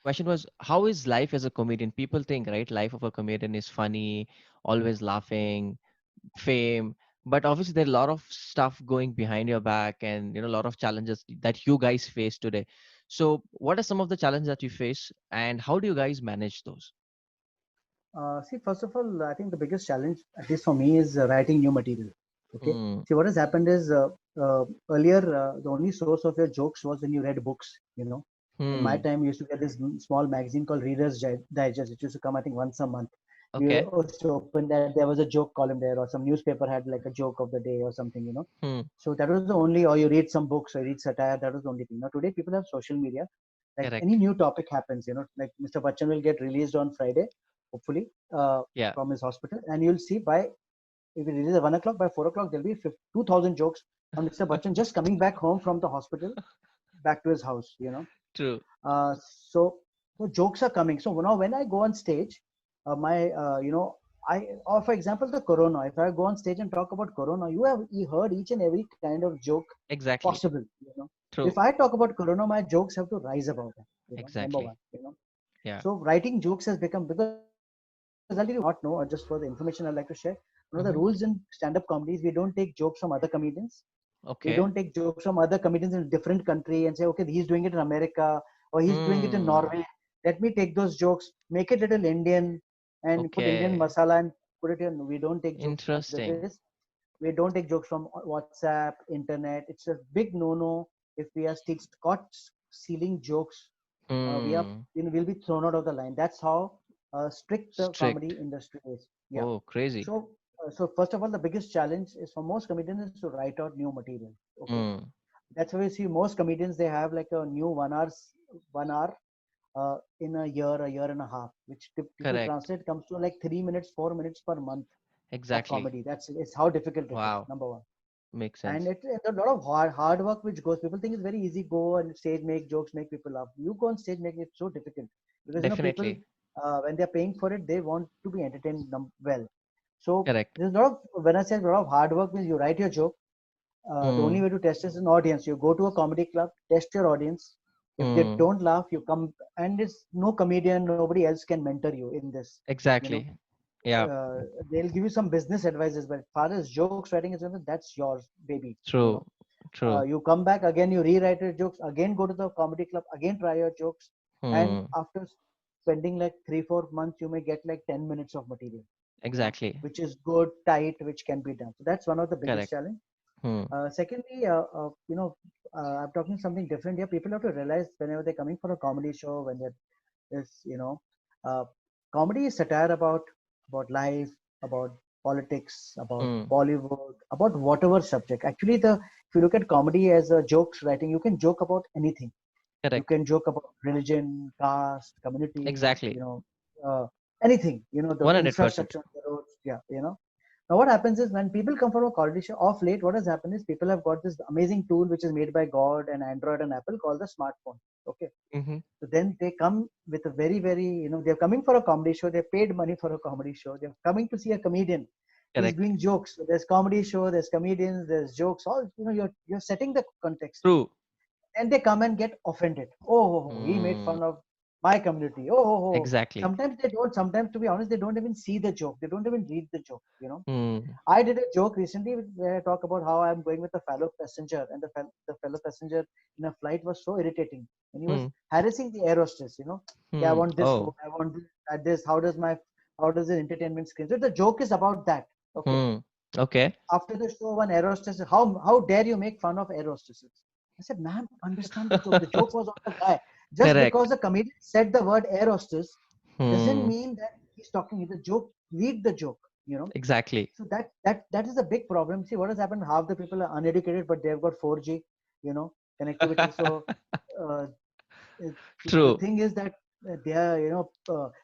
question was, how is life as a comedian? People think, right, life of a comedian is funny, always laughing, fame, but obviously there are a lot of stuff going behind your back, and a lot of challenges that you guys face today. So what are some of the challenges that you face, and how do you guys manage those? See, first of all, I think the biggest challenge, at least for me, is writing new material. Okay. Hmm. See, what has happened is earlier, the only source of your jokes was when you read books. In my Hmm. time, we used to get this small magazine called Reader's Digest. It used to come, I think, once a month. We Okay. used to open that. There was a joke column there, or some newspaper had like a joke of the day or something. Hmm. So that was the only, or you read some books, or you read satire. That was the only thing. Now today, people have social media. Like any Correct. new topic happens, like Mr. Bachchan will get released on Friday, hopefully, Yeah. from his hospital, and you'll see by, if it releases at 1 o'clock, by 4 o'clock there'll be 2,000 jokes on Mr. Bachchan just coming back home from the hospital, back to his house. True. Uh, so, so jokes are coming. So now when I go on stage, my or for example the corona. If I go on stage and talk about corona, you heard each and every kind of joke Exactly. possible. If True. I talk about corona, my jokes have to rise above that. Number one. Exactly. Yeah. So writing jokes has become, because I'll tell you one thing you may not know, or just for the information I'd like to share. One of the Hmm. rules in stand-up comedies, we don't take jokes from other comedians. We Okay. don't take jokes from other comedians in a different country and say, okay, he's doing it in America or he's doing it in Hmm. Norway. Let me take those jokes, make it little Indian, and put Indian Okay. masala and put it in. We don't take jokes from Interesting. this. We don't take jokes from WhatsApp, internet. It's a big no-no. If we are still caught stealing jokes, we are Hmm. will be thrown out of the line. That's how strict the Strict. comedy industry is. Yeah. Oh, crazy. So first of all, the biggest challenge is for most comedians is to write out new material. Okay, Hmm. that's why we see most comedians they have like a new 1 hour in a year and a half, which people Correct. translate comes to like 3 minutes, 4 minutes per month of Exactly. comedy. That's it's how difficult it is. Wow. Number one, Makes and sense. it's a lot of hard work which goes. People think it's very easy. Go on stage, make jokes, make people laugh. You go on stage, make it so difficult because people Definitely. when they're paying for it, they want to be entertained well. So Correct. there's a lot of, when I say a lot of hard work means you write your joke. The only Hmm. way to test is an audience. You go to a comedy club, test your audience. If they Hmm. don't laugh, you come, and it's no comedian, nobody else can mentor you in this. You know, Exactly. Yeah. uh, they'll give you some business advices, but as far as jokes writing is concerned, that's yours, baby. True. True. You come back again, you rewrite your jokes, again go to the comedy club, again try your jokes, and Hmm. after spending like 3 4 months, you may get like 10 minutes of material, Exactly. which is good, tight, which can be done. So that's one of the biggest Correct. challenge. Hmm. Secondly, I'm talking something different here. People have to realize whenever they're coming for a comedy show, when there is, uh, comedy is satire about life, about politics, about Hmm. Bollywood, about whatever subject. Actually, the if you look at comedy as a jokes writing, you can joke about anything. You Correct. can joke about religion, caste, community, Exactly. anything. The 100%. infrastructure on the roads. Yeah. Now, what happens is when people come from a quality show, off late, what has happened is people have got this amazing tool which is made by God and Android and Apple called the smartphone. Okay. Mm-hmm. So then they come with a very, very, they're coming for a comedy show. They paid money for a comedy show. They're coming to see a comedian. He's Correct. doing jokes. So there's comedy show, there's comedians, there's jokes. All, you're setting the context. True. And they come and get offended. He made Hmm. fun of my community. Oh. Exactly. Sometimes they don't. Sometimes, to be honest, they don't even see the joke. They don't even read the joke. Hmm. I did a joke recently where I talk about how I'm going with a fellow passenger, and the fellow passenger in a flight was so irritating, and he was Hmm. harassing the air hostess. Yeah, I Hmm. want this food, Oh. I want this. How does the entertainment screen? So the joke is about that. Okay. Hmm. Okay. After the show, one air hostess, how dare you make fun of air hostesses? I said, ma'am, understand the joke. The joke was on the guy. Just Correct. because the comedian said the word air hostess doesn't Hmm. mean that he's talking. The joke, read the joke. Exactly. So that is a big problem. See what has happened. Half the people are uneducated, but they've got 4G, connectivity. So uh, the True. thing is that they are,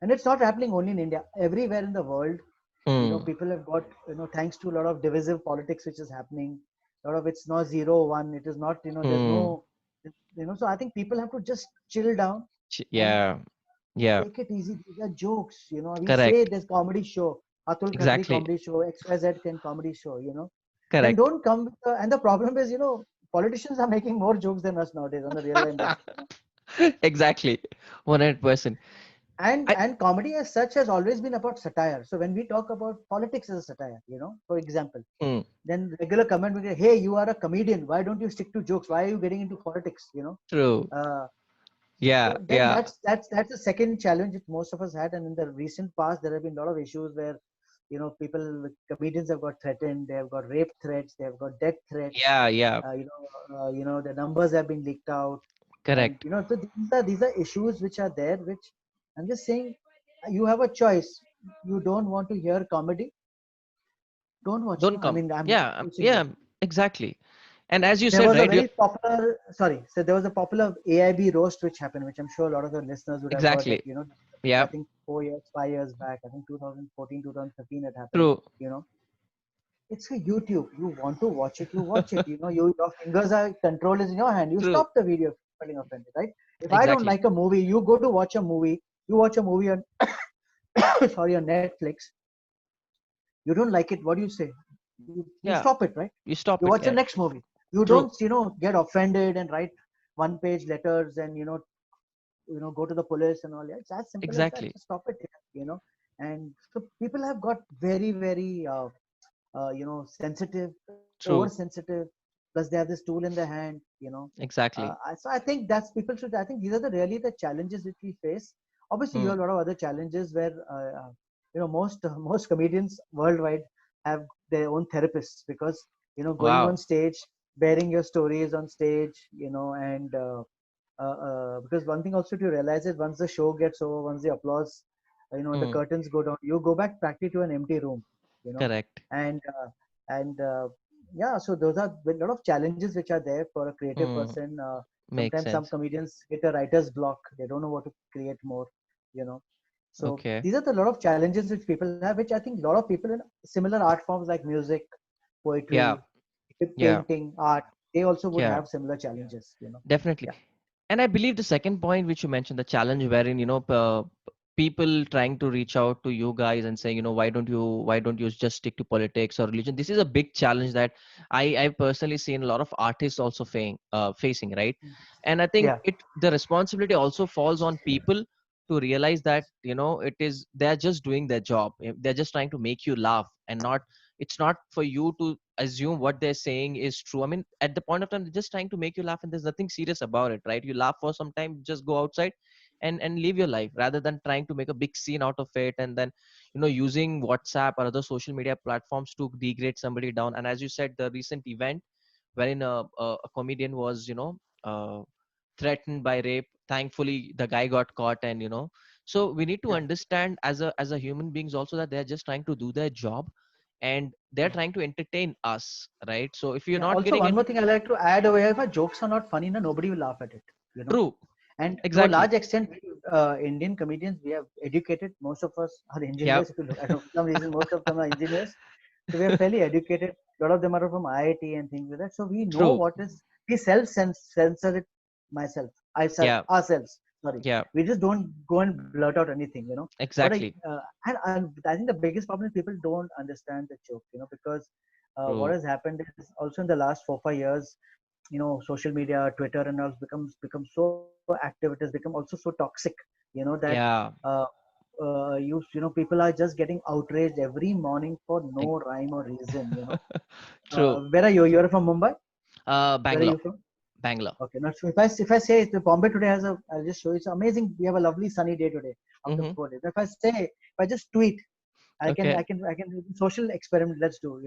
and it's not happening only in India. Everywhere in the world, Hmm. people have got, thanks to a lot of divisive politics which is happening. A lot of it's not 0 1. It is not, there's Hmm. no, So I think people have to just chill down and Yeah. Yeah. take it easy. These are jokes. We say Correct. there's comedy show, Atul Khatri Exactly. comedy show, XYZ can comedy show. Then Correct. don't come with and the problem is, politicians are making more jokes than us nowadays on the real life basis. Exactly. 100%. I And comedy as such has always been about satire. So when we talk about politics as a satire, for example, mm, then regular comment will be, hey, you are a comedian, why don't you stick to jokes, why are you getting into politics. true. uh, Yeah, so then yeah. that's the second challenge that most of us had. And in the recent past there have been a lot of issues where people, comedians have got threatened, they have got rape threats, they have got death threats. Yeah, yeah. The numbers have been leaked out. And Correct. so these are issues which are there, which I'm just saying, you have a choice. You don't want to hear comedy, don't watch. Don't I come. mean, I'm not Yeah, forcing you. yeah, exactly. And as you There said, was a right, you very popular, sorry, so there was a popular AIB roast which happened, which I'm sure a lot of your listeners would have heard that, exactly. I Yeah, think 4 years, 5 years back, I think 2014, 2015 it happened. true, You know, it's a YouTube. You want to watch it, you watch it. Your fingers are, control is in your hand. You true. stop the video if you're feeling offended, right? If I don't Exactly. like a movie, you go to watch a movie, you watch a movie on, sorry, on Netflix, you don't like it, what do you say? You Yeah, stop it, right? you stop You it. watch the Yeah, next movie. You true. don't, get offended and write one page letters and, go to the police and all that. It's as simple as that. Exactly. Just stop it, And so people have got very, very, sensitive, True. oversensitive. Plus, they have this tool in their hand. Exactly. So I think that's people should. I think these are the really the challenges which we face. Obviously, you Hmm. have a lot of other challenges where most most comedians worldwide have their own therapists because going on Wow. stage, bearing your stories on stage, and because one thing also to realize is once the show gets over, once the applause, the Hmm. curtains go down, you go back practically to an empty room, you know, Correct. and yeah, so those are a lot of challenges which are there for a creative Hmm. person. Makes Sometimes some sense. comedians hit a writer's block; they don't know what to create more, you know. So Okay. these are the lot of challenges which people have, which I think a lot of people in similar art forms like music, Yeah. poetry, Yeah. painting, art, they also would Yeah. have similar challenges. Definitely. Yeah. And I believe the second point which you mentioned, the challenge wherein, people trying to reach out to you guys and saying, why don't you just stick to politics or religion? This is a big challenge that I've personally seen a lot of artists also facing, right? And I think Yeah. the responsibility also falls on people to realize that, they're just doing their job. They're just trying to make you laugh and not, it's not for you to assume what they're saying is true. I mean, at the point of time, they're just trying to make you laugh, and there's nothing serious about it, right? You laugh for some time, just go outside and live your life rather than trying to make a big scene out of it, and then using WhatsApp or other social media platforms to degrade somebody down. And as you said, the recent event wherein a comedian was threatened by rape, thankfully the guy got caught. And so we need to Yeah. understand as a human beings also that they're just trying to do their job, and they're Yeah. trying to entertain us, right? So if you're Yeah. not Also, getting one more enter thing I like to add over here: if our jokes are not funny, no, nobody will laugh at it. You know, true, and to a exactly. large extent, Indian comedians, we have educated. Most of us are Yep. engineers. If you look, I know for some reason most of them are engineers. So we are fairly educated. A lot of them are from IIT and things like that. So we know True. what is. We censor it myself, Yeah. ourselves. Sorry, Yeah. we just don't go and blurt out anything. What I Exactly. and I think the biggest problem is people don't understand the joke. Because what True. has happened is also in the last 4 5 years, social media, Twitter and all become so active, it has become also so toxic, that Yeah. uh, people are just getting outraged every morning for Ex- no rhyme or reason. True. Where are you? You're from Mumbai. Where are Bangalore. you from? Bangalore. Okay, not sure. If I say the Bombay today has a, I'll just show you. It's amazing. We have a lovely sunny day today after Mm-hmm. 4 days. If I just tweet, Okay. I can social experiment. Let's do.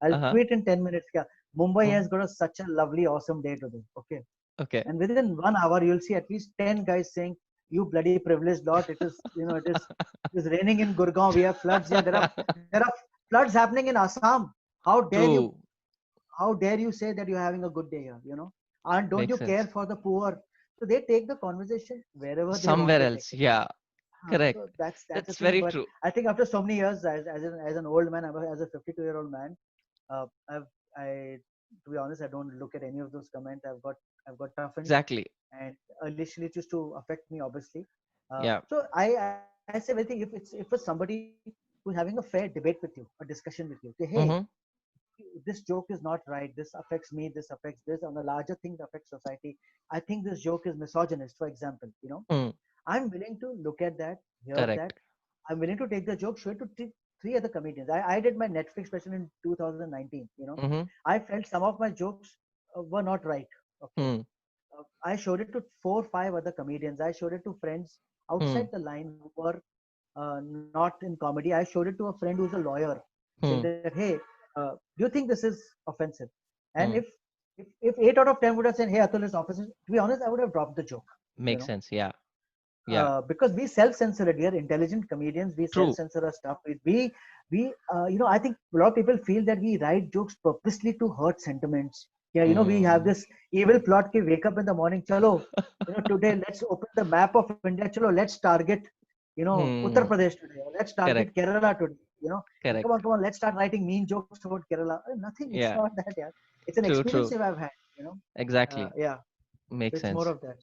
I'll Uh-huh. tweet in 10 minutes. Yeah, Mumbai Hmm. has got such a lovely, awesome day today. Okay, Okay. and within 1 hour you'll see at least 10 guys saying, "You bloody privileged lot! It is raining in Gurgaon. We have floods here. There are floods happening in Assam. How dare you? True. How dare you say that you're having a good day here? And don't Makes you care sense. for the poor?" So they take the conversation wherever they want Somewhere to take else. it. Yeah. Correct. So that's the That's thing. very But true. I think after so many years, as an old man, as a 52-year-old man, I to be honest, I don't look at any of those comments. I've got toughened, Exactly. and initially it used to affect me, obviously. Yeah. So I say very thing, if it's somebody who's having a fair debate with you, a discussion with you, say, hey, Mm-hmm. this joke is not right. This affects me. This affects this. On a larger thing that affects society, I think this joke is misogynist, for example. Hmm. I'm willing to look at that, hear that. Correct. I'm willing to take the joke, show it to three other comedians. I did my Netflix special in 2019. Mm-hmm. I felt some of my jokes were not right. Okay. Hmm. I showed it to four, five other comedians. I showed it to friends Hmm. outside the line who were not in comedy. I showed it to a friend who's a lawyer, saying Hmm. that, hey, do you think this is offensive? And Hmm. if 8 out of 10 would have said, hey, Atul, is offensive, to be honest, I would have dropped the joke. You Makes know, sense. Yeah. Yeah. because we self-censor it. We are intelligent comedians. We True. self-censor our stuff. I think a lot of people feel that we write jokes purposely to hurt sentiments. Yeah, we have Mm. this evil plot. Ki wake up in the morning, chalo, today let's open the map of India. Chalo, let's target, Uttar Hmm. Pradesh today. Or let's target Correct. Kerala today. And Correct. come on, let's start writing mean jokes about Kerala. Nothing. It's Yeah. not that. Yeah, it's an True. experience True. I've had. Exactly. Yeah. So Makes it's more sense. of that.